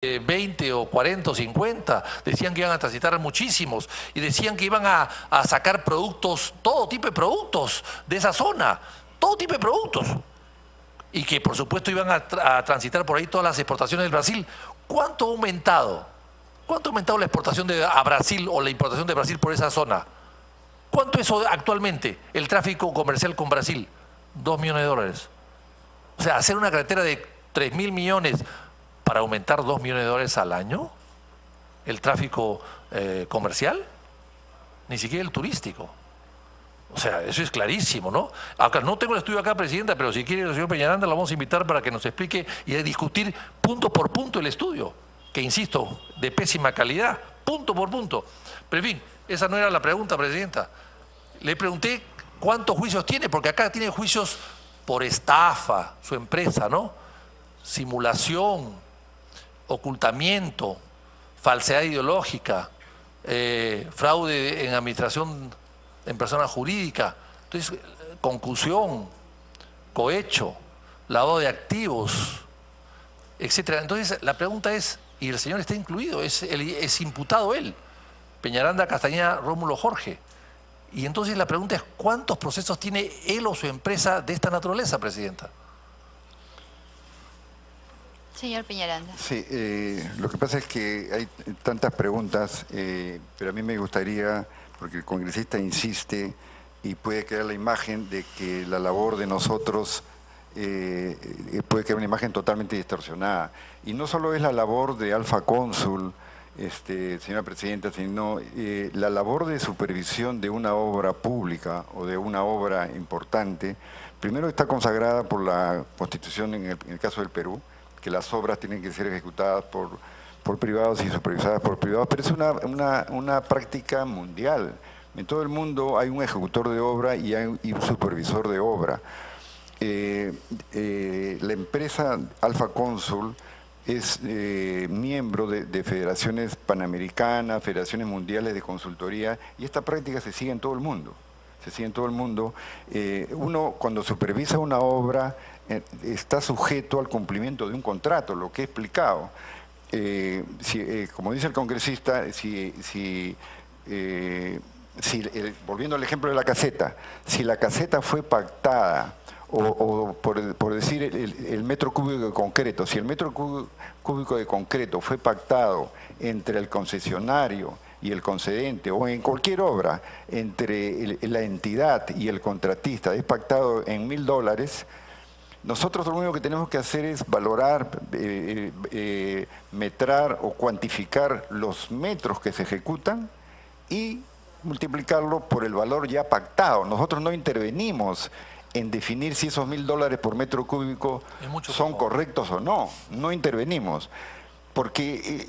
20 o 40 o 50, decían que iban a transitar muchísimos y decían que iban a sacar productos, todo tipo de productos de esa zona, todo tipo de productos. Y que por supuesto iban a transitar por ahí todas las exportaciones del Brasil. ¿Cuánto ha aumentado? ¿Cuánto ha aumentado la exportación a Brasil o la importación de Brasil por esa zona? ¿Cuánto es actualmente el tráfico comercial con Brasil? 2 millones de dólares. O sea, hacer una carretera de 3.000 millones para aumentar 2 millones de dólares al año, el tráfico comercial, ni siquiera el turístico. O sea, eso es clarísimo, ¿no? Acá no tengo el estudio acá, Presidenta, pero si quiere el señor Peñaranda lo vamos a invitar para que nos explique y a discutir punto por punto el estudio, que insisto, de pésima calidad, punto por punto. Pero en fin, esa no era la pregunta, Presidenta. Le pregunté cuántos juicios tiene, porque acá tiene juicios por estafa, su empresa, ¿no? Simulación, ocultamiento, falsedad ideológica, fraude en administración en persona jurídica, entonces concusión, cohecho, lavado de activos, etcétera. Entonces la pregunta es, y el señor está incluido, es imputado él, Peñaranda, Castañeda, Rómulo Jorge. Y entonces la pregunta es, ¿cuántos procesos tiene él o su empresa de esta naturaleza, Presidenta? Señor Peñaranda. Sí, lo que pasa es que hay tantas preguntas, pero a mí me gustaría, porque el congresista insiste y puede crear la imagen de que la labor de nosotros puede crear una imagen totalmente distorsionada. Y no solo es la labor de Alfa Cónsul, señora Presidenta, sino la labor de supervisión de una obra pública o de una obra importante, primero está consagrada por la Constitución en el caso del Perú, que las obras tienen que ser ejecutadas por privados y supervisadas por privados, pero es una práctica mundial. En todo el mundo hay un ejecutor de obra y hay un supervisor de obra. La empresa Alfa Cónsul es miembro de federaciones panamericanas, federaciones mundiales de consultoría, y esta práctica se sigue en todo el mundo. Se sigue en todo el mundo. Uno, cuando supervisa una obra, está sujeto al cumplimiento de un contrato, lo que he explicado. Como dice el congresista, volviendo al ejemplo de la caseta, si la caseta fue pactada, o por decir el metro cúbico de concreto, si el metro cúbico de concreto fue pactado entre el concesionario y el concedente, o en cualquier obra, entre la entidad y el contratista, es pactado en $1.000, nosotros lo único que tenemos que hacer es valorar, metrar o cuantificar los metros que se ejecutan y multiplicarlo por el valor ya pactado. Nosotros no intervenimos en definir si esos $1.000 por metro cúbico son correctos o no. No intervenimos, porque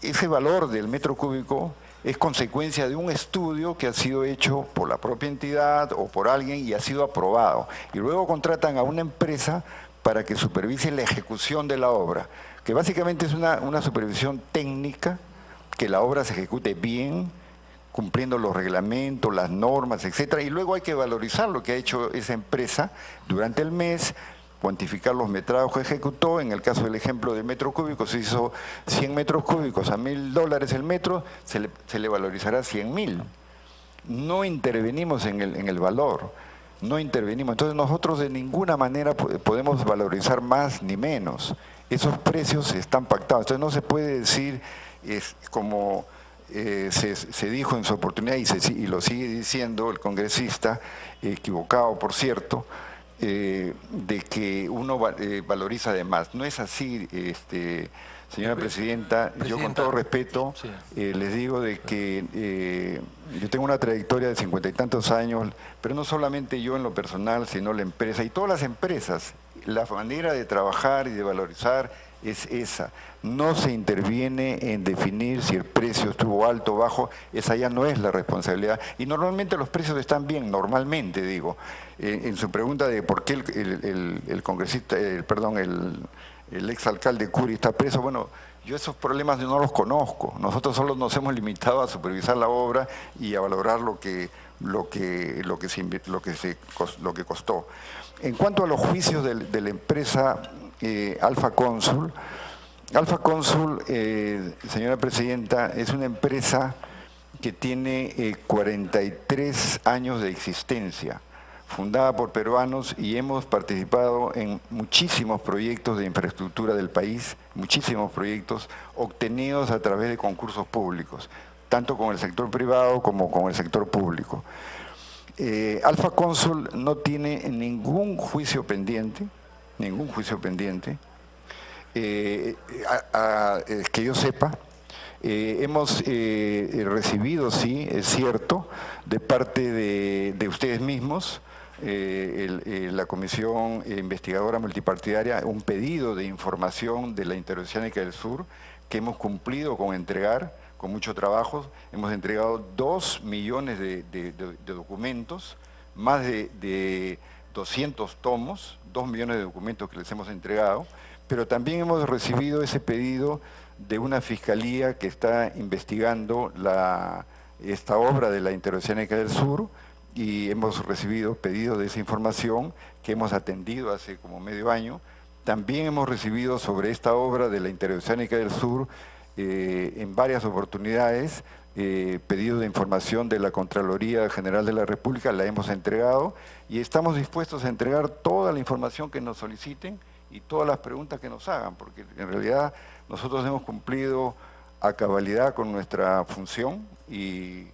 ese valor del metro cúbico es consecuencia de un estudio que ha sido hecho por la propia entidad o por alguien y ha sido aprobado. Y luego contratan a una empresa para que supervise la ejecución de la obra, que básicamente es una supervisión técnica, que la obra se ejecute bien, cumpliendo los reglamentos, las normas, etcétera, y luego hay que valorizar lo que ha hecho esa empresa durante el mes, cuantificar los metrados que ejecutó. En el caso del ejemplo del metro cúbico, se hizo 100 metros cúbicos a $1.000 el metro, se le valorizará 100.000. No intervenimos en el valor, no intervenimos. Entonces nosotros de ninguna manera podemos valorizar más ni menos. Esos precios están pactados. Entonces no se puede decir, como se dijo en su oportunidad y lo sigue diciendo el congresista, equivocado por cierto, de que uno valoriza de más. No es así, señora Presidenta. Yo con todo respeto les digo de que yo tengo una trayectoria de 50 y tantos años, pero no solamente yo en lo personal, sino la empresa y todas las empresas. La manera de trabajar y de valorizar es esa. No se interviene en definir si el precio estuvo alto o bajo, esa ya no es la responsabilidad. Y normalmente los precios están bien, normalmente digo. En su pregunta de por qué el congresista, el exalcalde Curi está preso, bueno, yo esos problemas no los conozco. Nosotros solo nos hemos limitado a supervisar la obra y a valorar lo que costó. En cuanto a los juicios de la empresa Alfa Cónsul, Alfa Cónsul, señora presidenta, es una empresa que tiene 43 años de existencia, fundada por peruanos, y hemos participado en muchísimos proyectos de infraestructura del país, muchísimos proyectos obtenidos a través de concursos públicos, tanto con el sector privado como con el sector público. Alfa Cónsul no tiene ningún juicio pendiente, que yo sepa. Hemos recibido, sí, es cierto, de parte de ustedes mismos, la Comisión Investigadora Multipartidaria, un pedido de información de la Interoceánica del Sur que hemos cumplido con entregar, con mucho trabajo. Hemos entregado 2 millones de documentos, más de 200 tomos, 2 millones de documentos que les hemos entregado, pero también hemos recibido ese pedido de una fiscalía que está investigando esta obra de la Interoceánica del Sur, y hemos recibido pedidos de esa información que hemos atendido hace como medio año. También hemos recibido sobre esta obra de la Interoceánica del Sur en varias oportunidades pedidos de información de la Contraloría General de la República, la hemos entregado y estamos dispuestos a entregar toda la información que nos soliciten y todas las preguntas que nos hagan, porque en realidad nosotros hemos cumplido a cabalidad con nuestra función y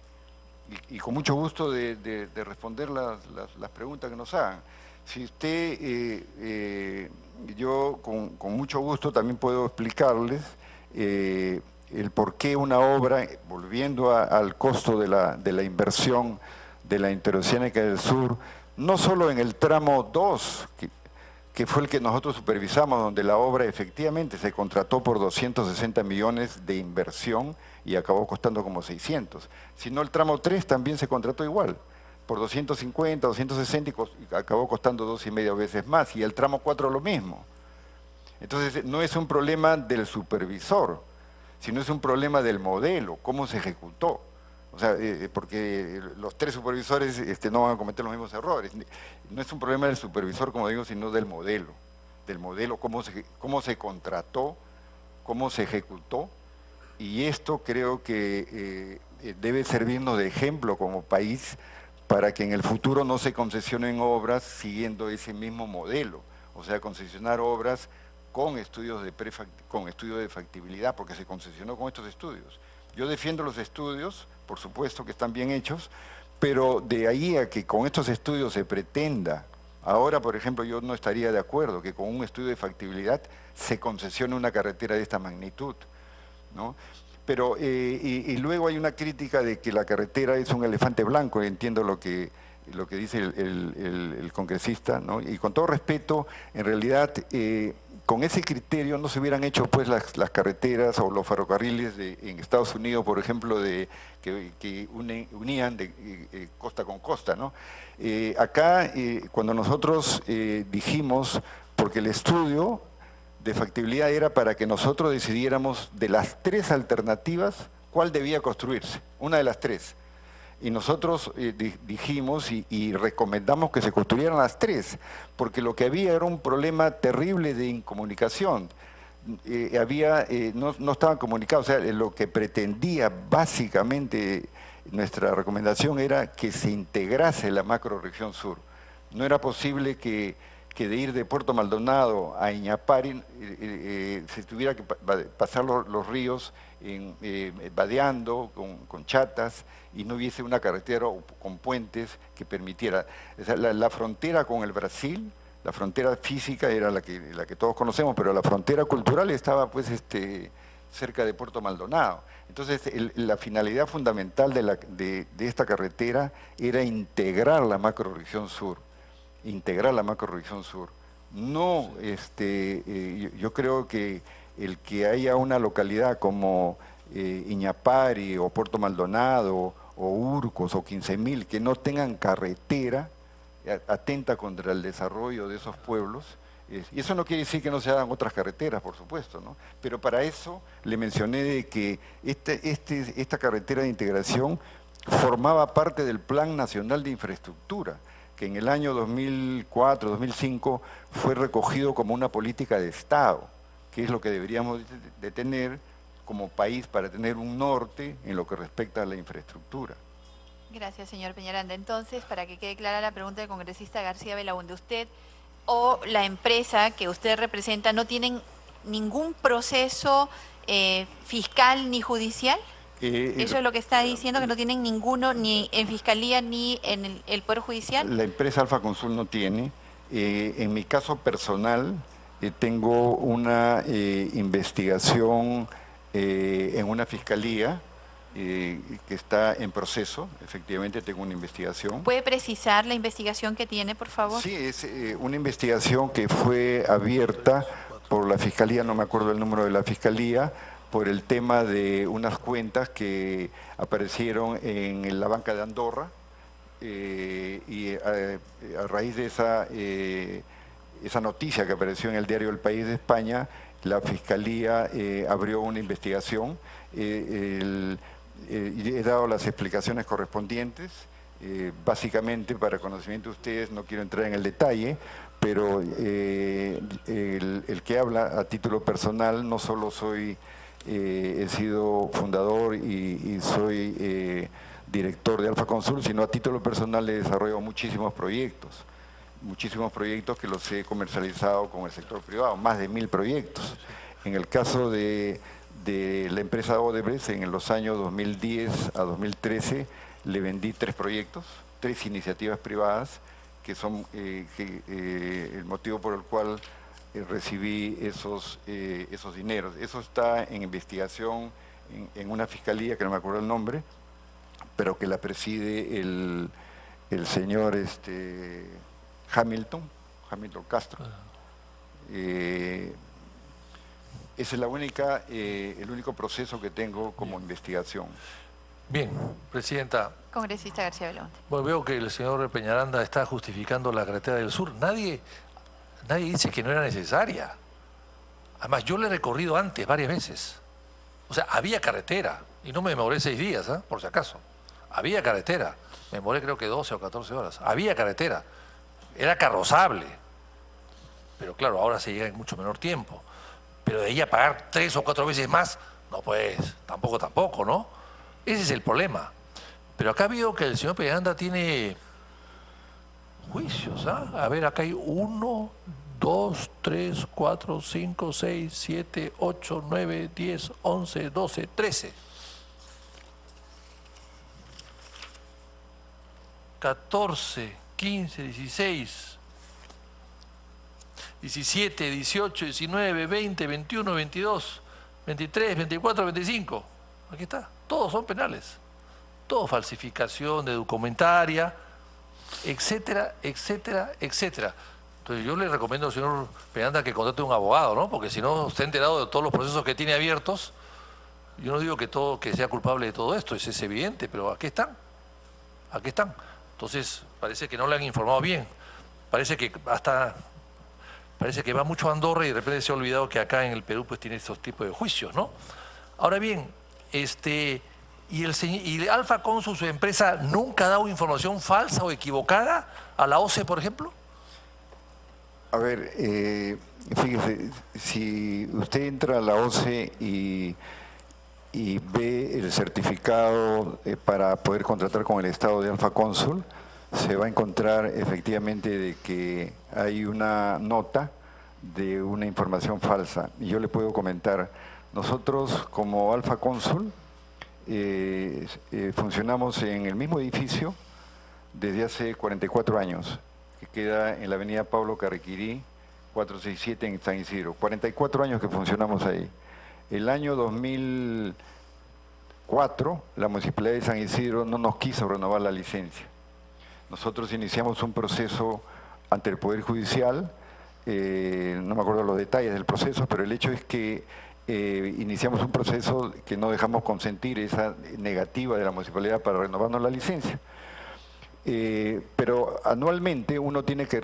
con mucho gusto de responder las preguntas que nos hagan. Si usted, yo con mucho gusto también puedo explicarles el por qué una obra, volviendo al costo de la inversión de la Interoceánica del Sur, no solo en el tramo 2, que fue el que nosotros supervisamos, donde la obra efectivamente se contrató por 260 millones de inversión y acabó costando como 600, sino el tramo 3 también se contrató igual, por 250, 260 y acabó costando 2,5 veces más, y el tramo 4 lo mismo. Entonces no es un problema del supervisor, sino es un problema del modelo, cómo se ejecutó. O sea, porque los 3 supervisores no van a cometer los mismos errores. No es un problema del supervisor, como digo, sino del modelo. Del modelo, cómo se contrató, cómo se ejecutó. Y esto creo que debe servirnos de ejemplo como país para que en el futuro no se concesionen obras siguiendo ese mismo modelo. O sea, concesionar obras con estudios de factibilidad, porque se concesionó con estos estudios. Yo defiendo los estudios, por supuesto que están bien hechos, pero de ahí a que con estos estudios se pretenda, ahora por ejemplo yo no estaría de acuerdo que con un estudio de factibilidad se concesione una carretera de esta magnitud, ¿no? Pero, y luego hay una crítica de que la carretera es un elefante blanco, entiendo lo que dice el congresista, ¿no? Y con todo respeto, en realidad con ese criterio no se hubieran hecho pues las carreteras o los ferrocarriles en Estados Unidos, por ejemplo, que unían de costa con costa, ¿no? Acá, cuando nosotros dijimos, porque el estudio de factibilidad era para que nosotros decidiéramos de las 3 alternativas cuál debía construirse, una de las 3. Y nosotros dijimos y recomendamos que se construyeran las 3, porque lo que había era un problema terrible de incomunicación. No estaban comunicados, o sea, lo que pretendía básicamente nuestra recomendación era que se integrase la macrorregión sur. No era posible que de ir de Puerto Maldonado a Iñapari se tuviera que pasar los ríos vadeando con chatas y no hubiese una carretera con puentes que permitiera. O sea, la frontera con el Brasil, la frontera física era la que todos conocemos, pero la frontera cultural estaba pues cerca de Puerto Maldonado. Entonces la finalidad fundamental de esta carretera era integrar la macrorregión sur. No, yo creo que el que haya una localidad como Iñapari o Puerto Maldonado o Urcos o 15.000 que no tengan carretera atenta contra el desarrollo de esos pueblos. Y eso no quiere decir que no se hagan otras carreteras, por supuesto, ¿no? Pero para eso le mencioné de que esta carretera de integración formaba parte del Plan Nacional de Infraestructura, que en el año 2004, 2005 fue recogido como una política de Estado. que es lo que deberíamos de tener como país para tener un norte en lo que respecta a la infraestructura. Gracias, señor Peñaranda. Entonces, para que quede clara la pregunta del congresista García Belaúnde, usted o la empresa que usted representa no tienen ningún proceso fiscal ni judicial. ¿Eso es lo que está diciendo, que no tienen ninguno ni en Fiscalía ni en el Poder Judicial? La empresa Alfa Consul no tiene. En mi caso personal, tengo una investigación en una fiscalía que está en proceso. Efectivamente tengo una investigación. ¿Puede precisar la investigación que tiene, por favor? Sí, es una investigación que fue abierta por la fiscalía, no me acuerdo el número de la fiscalía, por el tema de unas cuentas que aparecieron en la banca de Andorra, y a raíz de esa noticia que apareció en el diario El País de España, la Fiscalía abrió una investigación. Y he dado las explicaciones correspondientes. Básicamente, para conocimiento de ustedes, no quiero entrar en el detalle, pero el que habla a título personal, no solo he sido fundador y soy director de Alfa Consul, sino a título personal he desarrollado muchísimos proyectos que los he comercializado con el sector privado, más de 1000 proyectos. En el caso de la empresa Odebrecht, en los años 2010 a 2013, le vendí 3 proyectos, 3 iniciativas privadas, que son el motivo por el cual recibí esos dineros. Eso está en investigación en una fiscalía, que no me acuerdo el nombre, pero que la preside el señor Hamilton Castro. Ese es el único proceso que tengo como investigación. Bien, Presidenta. Congresista García Belaúnde. Bueno, veo que el señor Peñaranda está justificando la carretera del sur. Nadie dice que no era necesaria. Además, yo la he recorrido antes varias veces. O sea, había carretera. Y no me demoré 6 días, por si acaso. Había carretera. Me demoré creo que 12 o 14 horas. Había carretera. Era carrozable. Pero claro, ahora se llega en mucho menor tiempo. Pero de ahí a pagar 3 o 4 veces más, no pues, tampoco, ¿no? Ese es el problema. Pero acá veo que el señor Peñaranda tiene juicios, ¿ah? A ver, acá hay 1, 2, 3, 4, 5, 6, 7, 8, 9, 10, 11, 12, 13. 14, 15, 16, 17, 18, 19, 20, 21, 22, 23, 24, 25. Aquí está. Todos son penales. Todo falsificación de documentaria, etcétera, etcétera, etcétera. Entonces yo le recomiendo al señor Peñaranda que contrate un abogado, ¿no? Porque si no está enterado de todos los procesos que tiene abiertos. Yo no digo que sea culpable de todo esto, eso es evidente, pero aquí están. Aquí están. Entonces parece que no le han informado bien. Parece que va mucho a Andorra y de repente se ha olvidado que acá en el Perú pues tiene estos tipos de juicios, ¿no? Ahora bien, ¿y Alfa Consul, su empresa, nunca ha dado información falsa o equivocada a la OCE, por ejemplo? A ver, fíjese, si usted entra a la OCE y ve el certificado para poder contratar con el Estado de Alfa Consul, se va a encontrar efectivamente de que hay una nota de una información falsa. Y yo le puedo comentar, nosotros como Alfa Consul funcionamos en el mismo edificio desde hace 44 años, que queda en la avenida Pablo Carrequirí, 467 en San Isidro. 44 años que funcionamos ahí. El año 2004, la Municipalidad de San Isidro no nos quiso renovar la licencia. Nosotros iniciamos un proceso ante el Poder Judicial, no me acuerdo los detalles del proceso, pero el hecho es que iniciamos un proceso que no dejamos consentir esa negativa de la municipalidad para renovarnos la licencia. Pero anualmente uno tiene que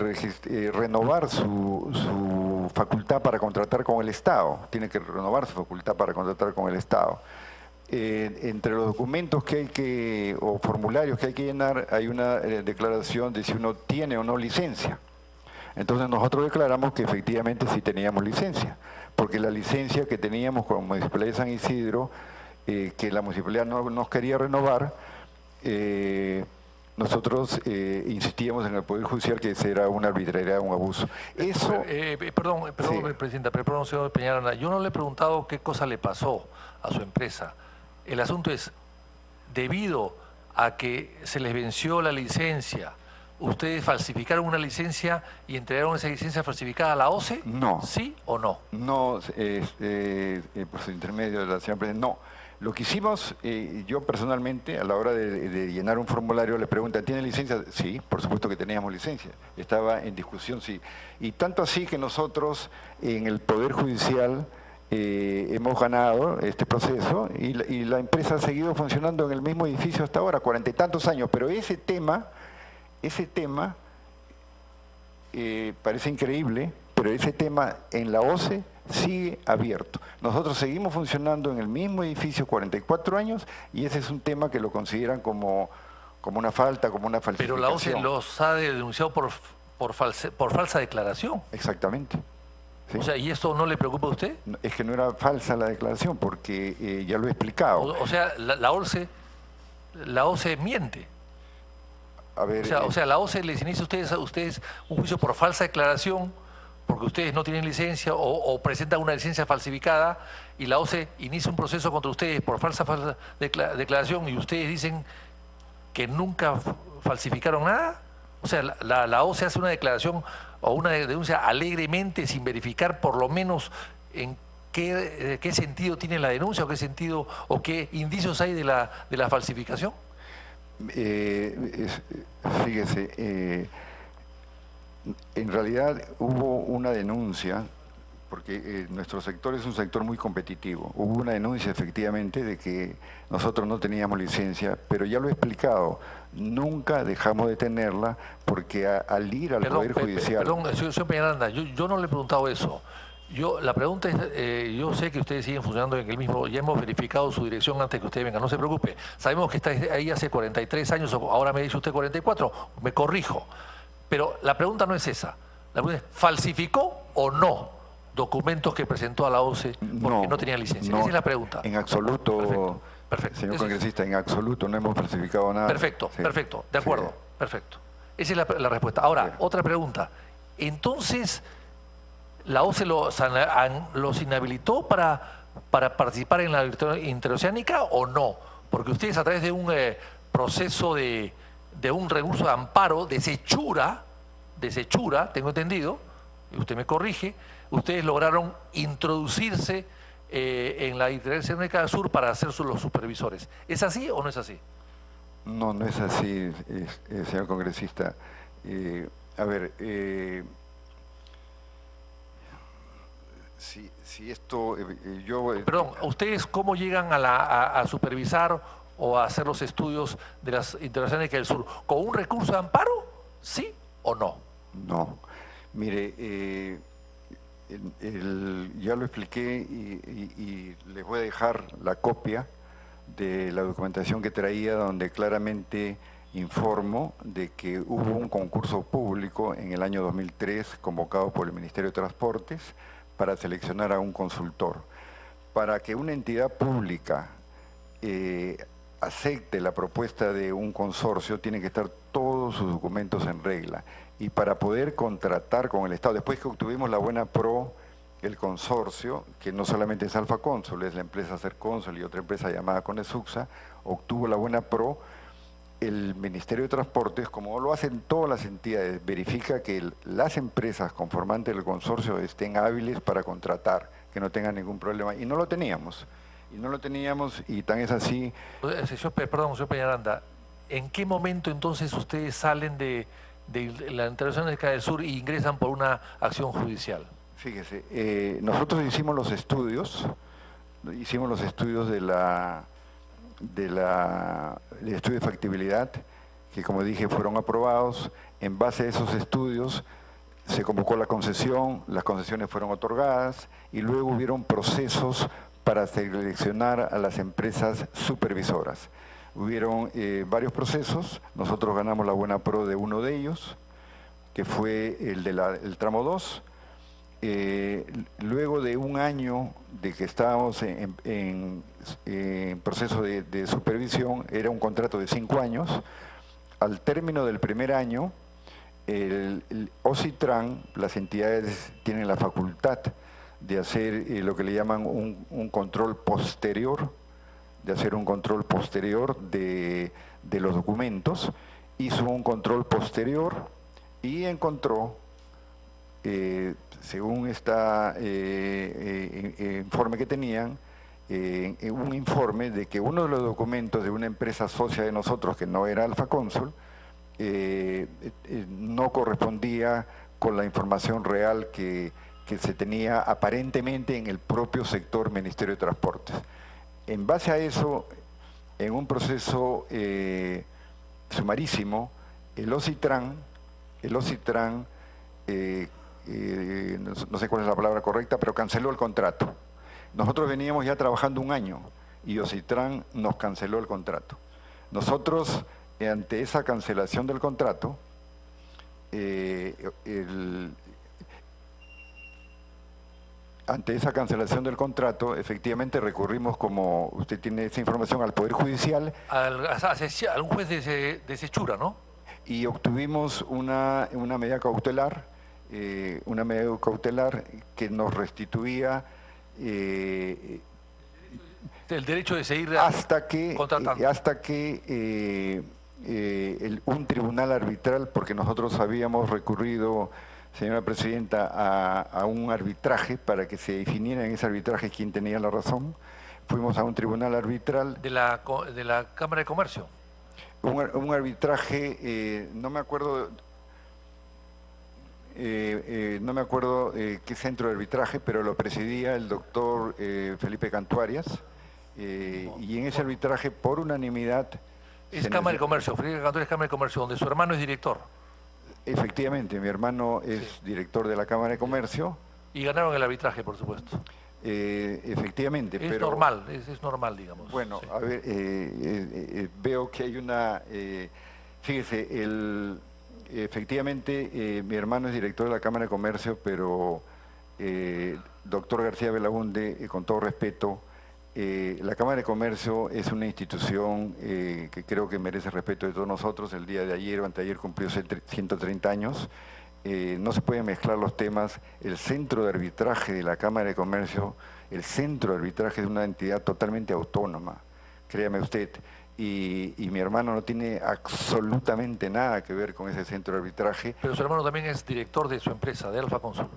renovar su facultad para contratar con el Estado, tiene que renovar su facultad para contratar con el Estado. Entre los documentos o formularios que hay que llenar hay una declaración de si uno tiene o no licencia. Entonces nosotros declaramos que efectivamente sí teníamos licencia, porque la licencia que teníamos con la Municipalidad de San Isidro, que la Municipalidad no nos quería renovar, nosotros insistíamos en el Poder Judicial que esa era una arbitrariedad, un abuso. Eso... Perdón, Sí. Presidenta, perdón, señor Peñaranda, yo no le he preguntado qué cosa le pasó a su empresa. El asunto es, debido a que se les venció la licencia, ¿ustedes falsificaron una licencia y entregaron esa licencia falsificada a la OCE? No. ¿Sí o no? No, por su intermedio de la señora Presidenta, no. Lo que hicimos, yo personalmente, a la hora de llenar un formulario, le preguntan, ¿tiene licencia? Sí, por supuesto que teníamos licencia. Estaba en discusión, sí. Y tanto así que nosotros, en el Poder Judicial, hemos ganado este proceso y la empresa ha seguido funcionando en el mismo edificio hasta ahora, 40 y tantos años. Pero ese tema parece increíble, pero ese tema en la OCE sigue abierto. Nosotros seguimos funcionando en el mismo edificio 44 años y ese es un tema que lo consideran como una falta, como una falsificación. Pero la OCE los ha denunciado por falsa declaración. Exactamente. ¿Sí? O sea, ¿y esto no le preocupa a usted? Es que no era falsa la declaración porque ya lo he explicado. O sea, la OCE miente. A ver, O sea, la OCE les inicia a ustedes un juicio por falsa declaración porque ustedes no tienen licencia o presentan una licencia falsificada y la OCE inicia un proceso contra ustedes por falsa declaración y ustedes dicen que nunca falsificaron nada. O sea, la OCE hace una declaración o una denuncia alegremente sin verificar por lo menos en qué sentido tiene la denuncia o qué sentido o qué indicios hay de la falsificación. Fíjese, en realidad hubo una denuncia, porque nuestro sector es un sector muy competitivo. Hubo una denuncia efectivamente de que nosotros no teníamos licencia, pero ya lo he explicado, nunca dejamos de tenerla porque al ir al Poder Judicial... Perdón, señor Peñaranda, yo no le he preguntado eso. La pregunta es, yo sé que ustedes siguen funcionando en el mismo, ya hemos verificado su dirección antes que usted venga, no se preocupe. Sabemos que está ahí hace 43 años, ahora me dice usted 44, me corrijo. Pero la pregunta no es esa. La pregunta es, ¿falsificó o no documentos que presentó a la OCE porque no tenía licencia? Esa es la pregunta. En absoluto, Perfecto. señor congresista, en absoluto no hemos falsificado nada. Perfecto, Sí. perfecto, de acuerdo, Sí. perfecto. Esa es la respuesta. Ahora, Sí. otra pregunta. Entonces, ¿la OCE los inhabilitó para participar en la interoceánica o no? Porque ustedes a través de un proceso de un recurso de amparo, desechura, tengo entendido, y usted me corrige, ustedes lograron introducirse en la Interoceánica del Sur para ser los supervisores. ¿Es así o no es así? No, no es así, señor congresista. A ver, si esto, yo... Perdón, ¿ustedes cómo llegan a supervisar o a hacer los estudios de las Interoceánicas del Sur? ¿Con un recurso de amparo? ¿Sí o no? No, mire, ya lo expliqué y les voy a dejar la copia de la documentación que traía donde claramente informo de que hubo un concurso público en el año 2003 convocado por el Ministerio de Transportes para seleccionar a un consultor. Para que una entidad pública acepte la propuesta de un consorcio, tienen que estar todos sus documentos en regla. Y para poder contratar con el Estado, después que obtuvimos la buena pro, el consorcio, que no solamente es Alfa Cónsul, es la empresa Sercónsul y otra empresa llamada Conesuxa, obtuvo la buena pro, el Ministerio de Transportes, como lo hacen todas las entidades, verifica que las empresas conformantes del consorcio estén hábiles para contratar, que no tengan ningún problema. Y no lo teníamos. Y tan es así... Perdón, señor Peñaranda, ¿en qué momento entonces ustedes salen de la Interoceánica del Sur e ingresan por una acción judicial? Fíjese, nosotros hicimos los estudios del estudio de factibilidad, que como dije fueron aprobados. En base a esos estudios se convocó la concesión, las concesiones fueron otorgadas y luego hubieron procesos para seleccionar a las empresas supervisoras. Hubieron varios procesos, nosotros ganamos la buena pro de uno de ellos, que fue el tramo 2. luego de un año de que estábamos en proceso de supervisión, era un contrato de 5 años, al término del primer año, el OCITRAN, las entidades tienen la facultad de hacer lo que le llaman un control posterior, de los documentos. Hizo un control posterior y encontró, según este informe que tenían, un informe de que uno de los documentos de una empresa socia de nosotros, que no era Alfa Cónsul, no correspondía con la información real que se tenía aparentemente en el propio sector Ministerio de Transportes. En base a eso, en un proceso sumarísimo, el OCITRAN, no sé cuál es la palabra correcta, pero canceló el contrato. Nosotros veníamos ya trabajando un año y OCITRAN nos canceló el contrato. Nosotros, ante esa cancelación del contrato, efectivamente recurrimos, como usted tiene esa información, al Poder Judicial. A un juez de Sechura, ¿no? Y obtuvimos una medida cautelar, que nos restituía el derecho de seguir contratando. Hasta que un tribunal arbitral, porque nosotros habíamos recurrido, señora presidenta, a un arbitraje para que se definiera en ese arbitraje quién tenía la razón. Fuimos a un tribunal arbitral. ¿De la Cámara de Comercio? Un arbitraje, no me acuerdo qué centro de arbitraje, pero lo presidía el doctor Felipe Cantuarias, y en ese arbitraje, por unanimidad... Es Cámara de Comercio, Felipe Cantuarias es Cámara de Comercio, donde su hermano es director. Efectivamente, mi hermano es director de la Cámara de Comercio. Y ganaron el arbitraje, por supuesto. Efectivamente, es pero... normal, es normal, digamos. Bueno, sí. A ver, veo que hay una... fíjese, efectivamente, mi hermano es director de la Cámara de Comercio, pero, doctor García Belaúnde, con todo respeto, la Cámara de Comercio es una institución que creo que merece respeto de todos nosotros. El día de ayer o anteayer cumplió 130 años. No se pueden mezclar los temas. El centro de arbitraje de la Cámara de Comercio, el centro de arbitraje es una entidad totalmente autónoma, créame usted, y mi hermano no tiene absolutamente nada que ver con ese centro de arbitraje. Pero su hermano también es director de su empresa, de Alfa Cónsul.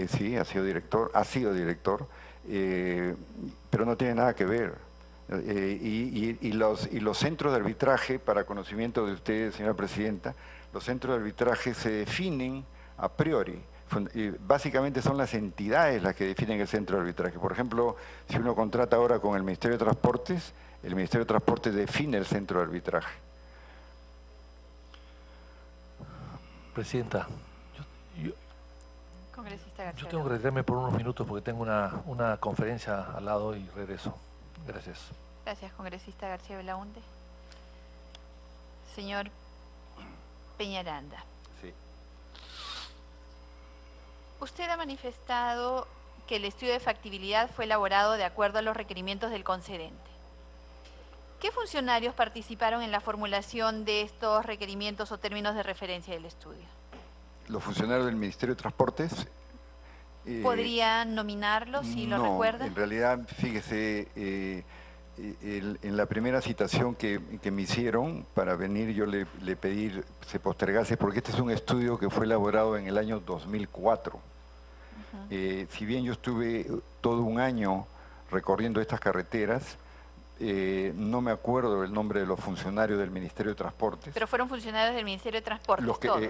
Sí, ha sido director, pero no tiene nada que ver. Y los centros de arbitraje, para conocimiento de usted, señora presidenta, los centros de arbitraje se definen a priori. Básicamente son las entidades las que definen el centro de arbitraje. Por ejemplo, si uno contrata ahora con el Ministerio de Transportes, el Ministerio de Transportes define el centro de arbitraje. Presidenta, Congresista García yo tengo que retirarme por unos minutos porque tengo una conferencia al lado y regreso. Gracias. Gracias, congresista García Belaúnde. Señor Peñaranda. Sí. Usted ha manifestado que el estudio de factibilidad fue elaborado de acuerdo a los requerimientos del concedente. ¿Qué funcionarios participaron en la formulación de estos requerimientos o términos de referencia del estudio? Los funcionarios del Ministerio de Transportes. ¿Podría nominarlos si lo recuerda? En realidad, fíjese, en la primera citación que me hicieron para venir, yo le pedí se postergase, porque este es un estudio que fue elaborado en el año 2004. Si bien yo estuve todo un año recorriendo estas carreteras, no me acuerdo el nombre de los funcionarios del Ministerio de Transportes. Pero fueron funcionarios del Ministerio de Transportes, los que, todos.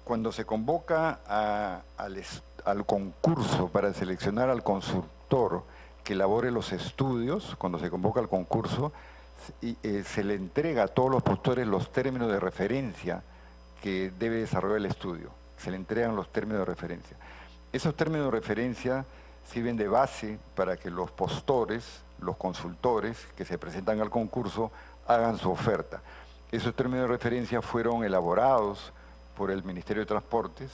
Cuando se convoca al concurso para seleccionar al consultor que elabore los estudios, cuando se convoca al concurso, se le entrega a todos los postores los términos de referencia que debe desarrollar el estudio. Se le entregan los términos de referencia. Esos términos de referencia sirven de base para que los postores, los consultores que se presentan al concurso, hagan su oferta. Esos términos de referencia fueron elaborados por el Ministerio de Transportes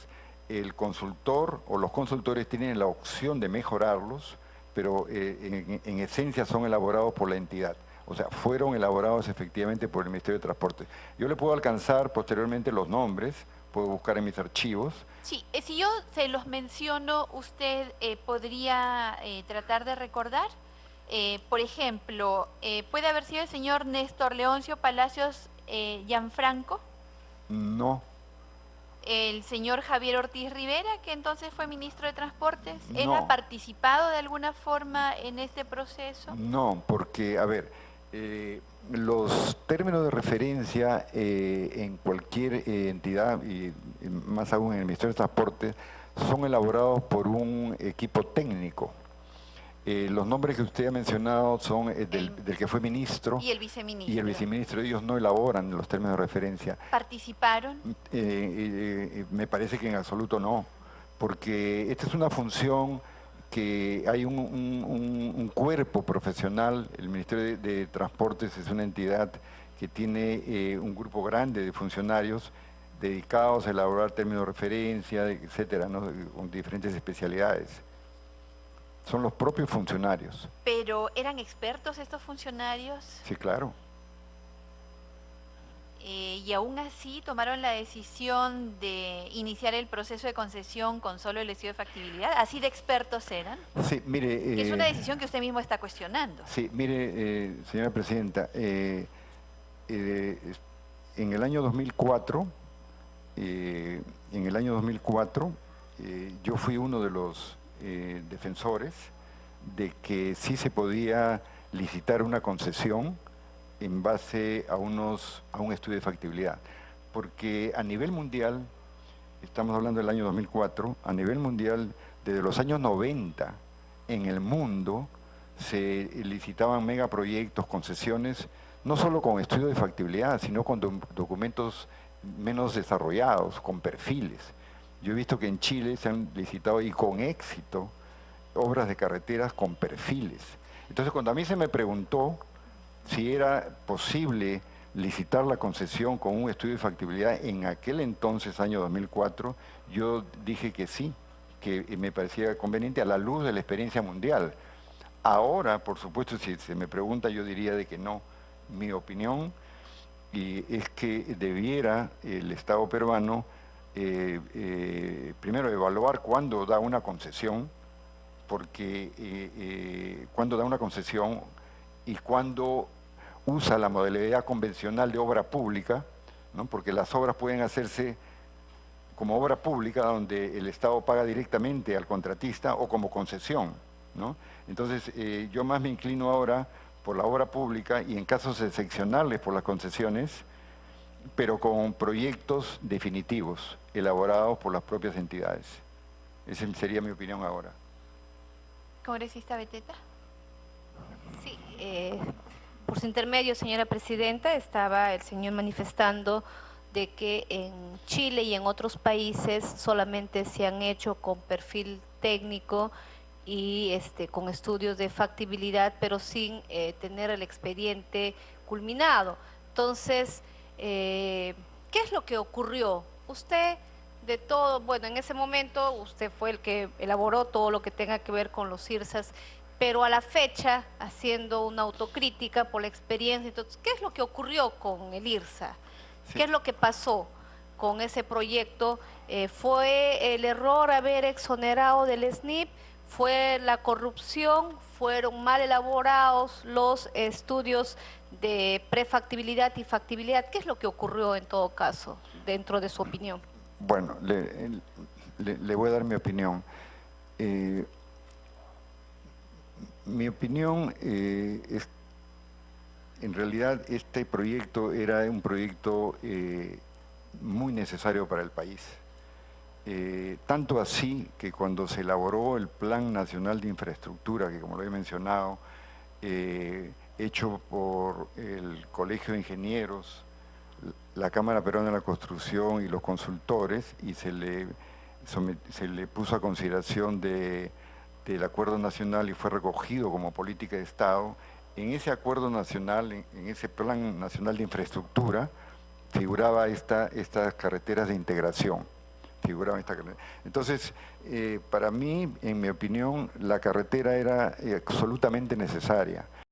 el consultor o los consultores tienen la opción de mejorarlos, pero en esencia son elaborados por la entidad. O sea, fueron elaborados efectivamente por el Ministerio de Transporte. Yo le puedo alcanzar posteriormente los nombres, puedo buscar en mis archivos. Sí, si yo se los menciono, ¿usted podría tratar de recordar? Por ejemplo, ¿puede haber sido el señor Néstor Leoncio Palacios Gianfranco? No. ¿El señor Javier Ortiz Rivera, que entonces fue ministro de Transportes? ¿Él No. ha participado de alguna forma en este proceso? No, porque, a ver, los términos de referencia en cualquier entidad, y más aún en el Ministerio de Transporte, son elaborados por un equipo técnico. Los nombres que usted ha mencionado son del que fue ministro y el viceministro. Y el viceministro, ellos no elaboran los términos de referencia. ¿Participaron? Me parece que en absoluto no, porque esta es una función que hay un cuerpo profesional. El Ministerio de Transportes es una entidad que tiene un grupo grande de funcionarios dedicados a elaborar términos de referencia, etcétera, ¿no? Con diferentes especialidades. Son los propios funcionarios. ¿Pero eran expertos estos funcionarios? Sí, claro. Y aún así tomaron la decisión de iniciar el proceso de concesión con solo el estudio de factibilidad. ¿Así de expertos eran? Sí, mire... Que es una decisión que usted mismo está cuestionando. Sí, mire, señora presidenta, en el año 2004, yo fui uno de los defensores de que sí se podía licitar una concesión en base a un estudio de factibilidad, porque a nivel mundial, estamos hablando del año 2004, a nivel mundial, desde los años 90, en el mundo, se licitaban megaproyectos, concesiones, no solo con estudio de factibilidad, sino con documentos menos desarrollados, con perfiles. Yo he visto que en Chile se han licitado, y con éxito, obras de carreteras con perfiles. Entonces, cuando a mí se me preguntó si era posible licitar la concesión con un estudio de factibilidad en aquel entonces, año 2004, yo dije que sí, que me parecía conveniente a la luz de la experiencia mundial. Ahora, por supuesto, si se me pregunta, yo diría de que no. Mi opinión es que debiera el Estado peruano primero evaluar cuándo da una concesión, porque cuándo da una concesión y cuándo usa la modalidad convencional de obra pública, ¿no? Porque las obras pueden hacerse como obra pública, donde el Estado paga directamente al contratista, o como concesión, ¿no? Entonces, yo más me inclino ahora por la obra pública, y en casos excepcionales por las concesiones, pero con proyectos definitivos, elaborados por las propias entidades. Esa sería mi opinión ahora. ¿Congresista Beteta? Sí, por su intermedio, señora presidenta, estaba el señor manifestando de que en Chile y en otros países solamente se han hecho con perfil técnico y con estudios de factibilidad, pero sin tener el expediente culminado. Entonces, ¿qué es lo que ocurrió? Usted, de todo, bueno, en ese momento usted fue el que elaboró todo lo que tenga que ver con los IRSAs, pero a la fecha, haciendo una autocrítica por la experiencia, entonces, ¿qué es lo que ocurrió con el IRSA? Sí. ¿Qué es lo que pasó con ese proyecto? ¿Fue el error haber exonerado del SNIP? ¿Fue la corrupción? ¿Fueron mal elaborados los estudios de prefactibilidad y factibilidad? ¿Qué es lo que ocurrió en todo caso, dentro de su opinión? Bueno, le voy a dar mi opinión. Mi opinión es, en realidad, este proyecto era un proyecto muy necesario para el país. Tanto así que cuando se elaboró el Plan Nacional de Infraestructura, que como lo he mencionado, hecho por el Colegio de Ingenieros, la Cámara Peruana de la Construcción y los consultores, y se le puso a consideración del Acuerdo Nacional y fue recogido como política de Estado. En ese Acuerdo Nacional, en ese Plan Nacional de Infraestructura, figuraba estas carreteras de integración, figuraba en esta carretera. Entonces, para mí, en mi opinión, la carretera era absolutamente necesaria.